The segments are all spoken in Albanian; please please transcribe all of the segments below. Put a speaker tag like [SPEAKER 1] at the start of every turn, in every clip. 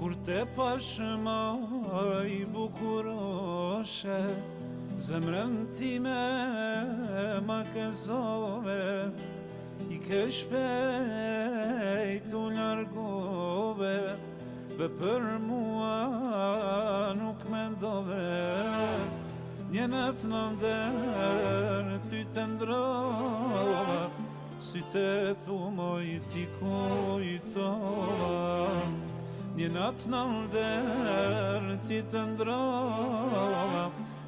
[SPEAKER 1] Kur te pashmaj bukuroshe, zemrën time ma këzove, I ke shpejt u largove, dhe për mua nuk mendove. Një natë në nder ty të ndrova, sytet u moj t'i kujtova. Një natë në nder ti të ndrova,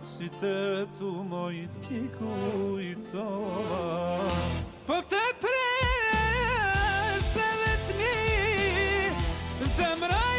[SPEAKER 1] sytet u moj t'i kujtova. Po të pres dhe t'mi zemra